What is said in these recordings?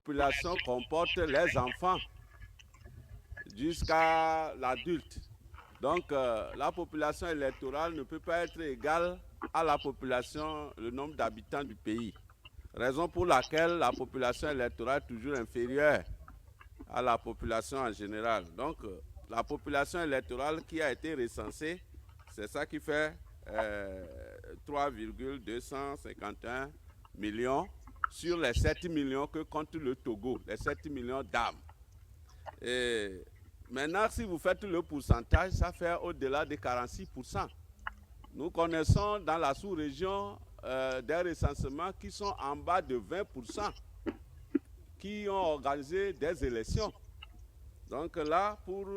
population comporte les enfants jusqu'à l'adulte. Donc, la population électorale ne peut pas être égale à la population, le nombre d'habitants du pays. Raison pour laquelle la population électorale est toujours inférieure à la population en général. Donc, la population électorale qui a été recensée, c'est ça qui fait 3,251 millions sur les 7 millions que compte le Togo, les 7 millions d'âmes. Et maintenant, si vous faites le pourcentage, ça fait au-delà de 46%. Nous connaissons dans la sous-région des recensements qui sont en bas de 20%, qui ont organisé des élections. Donc là, pour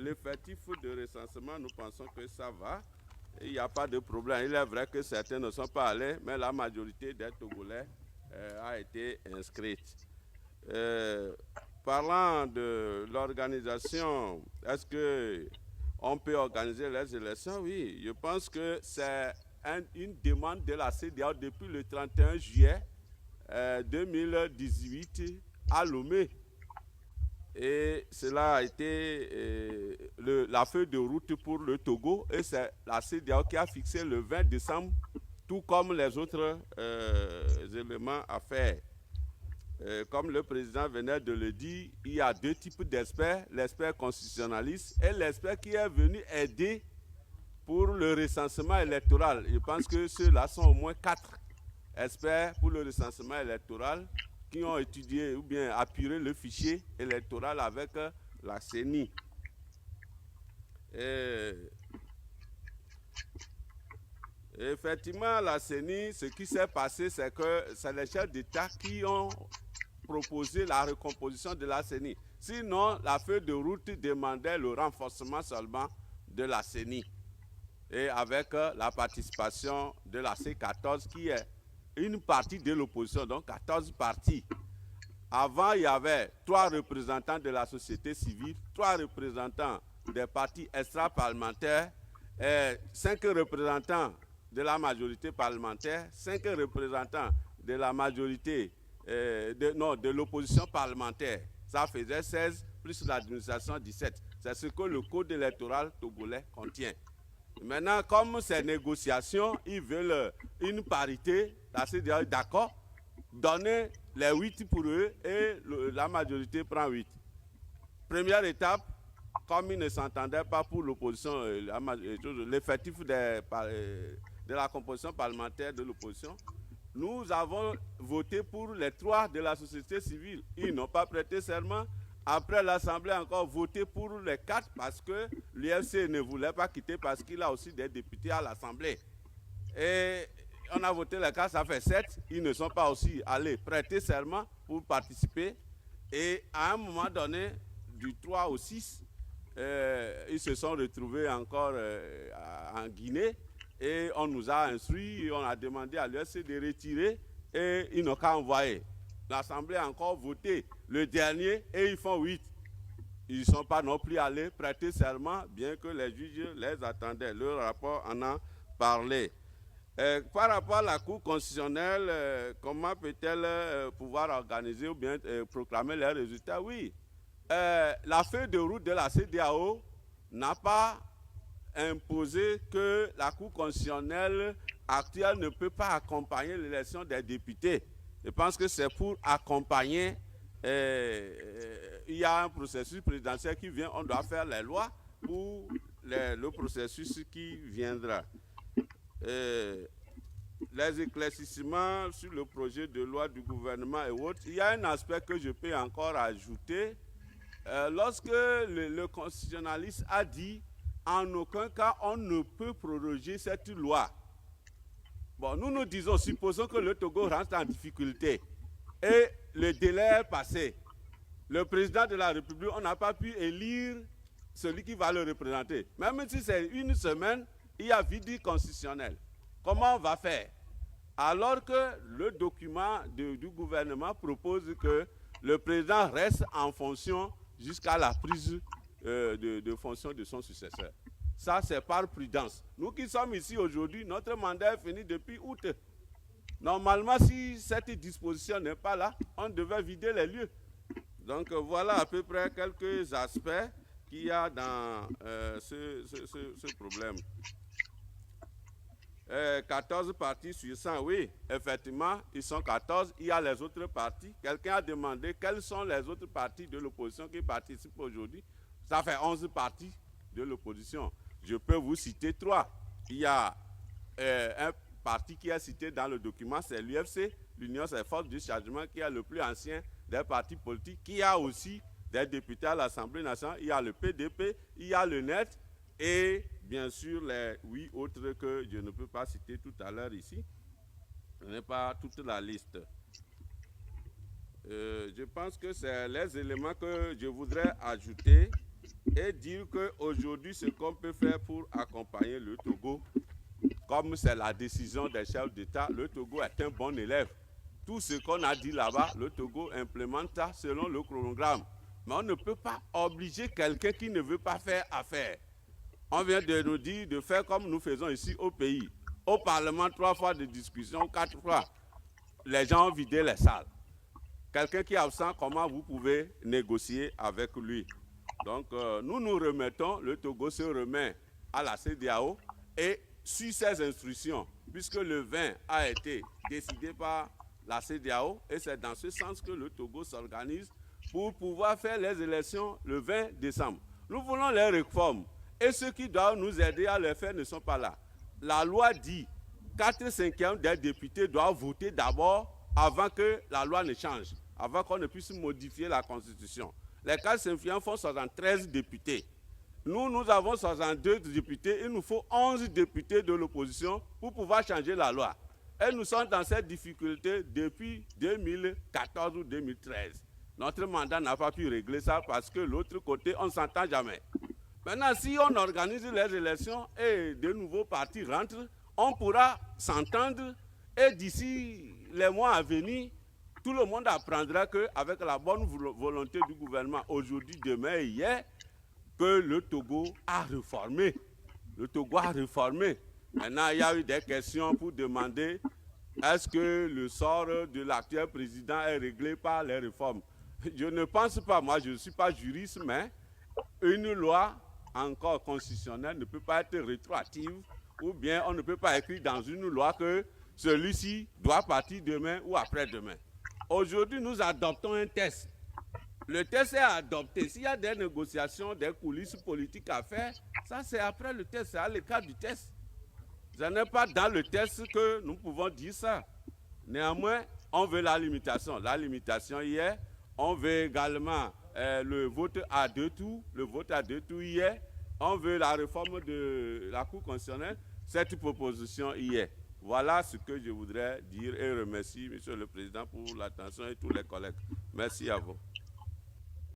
l'effectif de recensement, nous pensons que ça va. Il n'y a pas de problème. Il est vrai que certains ne sont pas allés, mais la majorité des Togolais a été inscrite. Parlant de l'organisation, est-ce qu'on peut organiser les élections? Oui, je pense que c'est une demande de la CEDEAO depuis le 31 juillet 2018 à Lomé. Et cela a été la feuille de route pour le Togo, et c'est la CEDEAO qui a fixé le 20 décembre, tout comme les autres éléments à faire. Comme le président venait de le dire, il y a deux types d'experts, l'expert constitutionnaliste et l'expert qui est venu aider pour le recensement électoral. Je pense que ceux-là sont au moins 4 experts pour le recensement électoral qui ont étudié ou bien appuré le fichier électoral avec la CENI. Effectivement, la CENI, ce qui s'est passé, c'est que c'est les chefs d'État qui ont proposé la recomposition de la CENI. Sinon, la feuille de route demandait le renforcement seulement de la CENI. Et avec la participation de la C14, qui est une partie de l'opposition, donc 14 partis. Avant, il y avait 3 représentants de la société civile, 3 représentants des partis extra-parlementaires, 5 représentants de la majorité parlementaire, 5 représentants de la majorité, de l'opposition parlementaire. Ça faisait 16 plus l'administration 17. C'est ce que le code électoral togolais contient. Maintenant, comme ces négociations, ils veulent une parité, la CEDEAO est d'accord, donner les 8 pour eux et la majorité prend 8. Première étape, comme ils ne s'entendaient pas pour l'opposition, l'effectif de la composition parlementaire de l'opposition, nous avons voté pour les 3 de la société civile. Ils n'ont pas prêté serment. Après, l'Assemblée a encore voté pour les 4 parce que l'UFC ne voulait pas quitter parce qu'il a aussi des députés à l'Assemblée. Et on a voté les 4, ça fait 7. Ils ne sont pas aussi allés prêter serment pour participer. Et à un moment donné, du 3 au 6, ils se sont retrouvés encore en Guinée. Et on nous a instruits, on a demandé à l'UFC de retirer et ils n'ont qu'à envoyer. L'Assemblée a encore voté le dernier et ils font 8. Ils ne sont pas non plus allés prêter serment, bien que les juges les attendaient. Le rapport en a parlé. Par rapport à la Cour constitutionnelle, comment peut-elle pouvoir organiser ou bien proclamer les résultats? Oui, la feuille de route de la CEDEAO n'a pas imposé que la Cour constitutionnelle actuelle ne peut pas accompagner l'élection des députés. Je pense que c'est pour accompagner, il y a un processus présidentiel qui vient, on doit faire les lois pour le processus qui viendra. Les éclaircissements sur le projet de loi du gouvernement et autres, il y a un aspect que je peux encore ajouter. Lorsque le constitutionnaliste a dit en aucun cas on ne peut proroger cette loi. Bon, nous disons, supposons que le Togo rentre en difficulté et le délai est passé. Le président de la République, on n'a pas pu élire celui qui va le représenter. Même si c'est une semaine, il y a vide constitutionnel. Comment on va faire? Alors que le document du gouvernement propose que le président reste en fonction jusqu'à la prise de fonction de son successeur. Ça, c'est par prudence. Nous qui sommes ici aujourd'hui, notre mandat est fini depuis août. Normalement, si cette disposition n'est pas là, on devait vider les lieux. Donc voilà à peu près quelques aspects qu'il y a dans ce problème. 14 partis sur 100, oui, effectivement, ils sont 14. Il y a les autres partis. Quelqu'un a demandé quels sont les autres partis de l'opposition qui participent aujourd'hui. Ça fait 11 partis de l'opposition. Je peux vous citer 3. Il y a un parti qui est cité dans le document, c'est l'UFC, l'Union des forces du changement, qui est le plus ancien des partis politiques, qui a aussi des députés à l'Assemblée nationale. Il y a le PDP, il y a le NET et bien sûr les 8 autres que je ne peux pas citer tout à l'heure ici. Ce n'est pas toute la liste. Je pense que c'est les éléments que je voudrais ajouter et dire qu'aujourd'hui, ce qu'on peut faire pour accompagner le Togo, comme c'est la décision des chefs d'État, le Togo est un bon élève. Tout ce qu'on a dit là-bas, le Togo implémente ça selon le chronogramme. Mais on ne peut pas obliger quelqu'un qui ne veut pas faire affaire. On vient de nous dire de faire comme nous faisons ici au pays. Au Parlement, 3 fois de discussion, 4 fois. Les gens ont vidé les salles. Quelqu'un qui est absent, comment vous pouvez négocier avec lui? Donc, nous nous remettons, le Togo se remet à la CEDEAO et suit ses instructions, puisque le 20 a été décidé par la CEDEAO et c'est dans ce sens que le Togo s'organise pour pouvoir faire les élections le 20 décembre. Nous voulons les réformes et ceux qui doivent nous aider à les faire ne sont pas là. La loi dit 4/5 des députés doivent voter d'abord avant que la loi ne change, avant qu'on ne puisse modifier la Constitution. Les 4/5 font 73 députés. Nous avons 62 députés, il nous faut 11 députés de l'opposition pour pouvoir changer la loi. Et nous sommes dans cette difficulté depuis 2014 ou 2013. Notre mandat n'a pas pu régler ça parce que l'autre côté, on ne s'entend jamais. Maintenant, si on organise les élections et de nouveaux partis rentrent, on pourra s'entendre et d'ici les mois à venir, tout le monde apprendra qu'avec la bonne volonté du gouvernement, aujourd'hui, demain et hier, que le Togo a réformé. Le Togo a réformé. Maintenant, il y a eu des questions pour demander est-ce que le sort de l'actuel président est réglé par les réformes? Je ne pense pas, moi je ne suis pas juriste, mais une loi encore constitutionnelle ne peut pas être rétroactive ou bien on ne peut pas écrire dans une loi que celui-ci doit partir demain ou après-demain. Aujourd'hui, nous adoptons un texte. Le texte est adopté. S'il y a des négociations, des coulisses politiques à faire, ça c'est après le texte, c'est à l'écart du texte. Ce n'est pas dans le texte que nous pouvons dire ça. Néanmoins, on veut la limitation. La limitation hier, on veut également le vote à 2 tours. Le vote à 2 tours hier, on veut la réforme de la Cour constitutionnelle. Cette proposition hier. Voilà ce que je voudrais dire et remercie, Monsieur le Président, pour l'attention et tous les collègues. Merci à vous.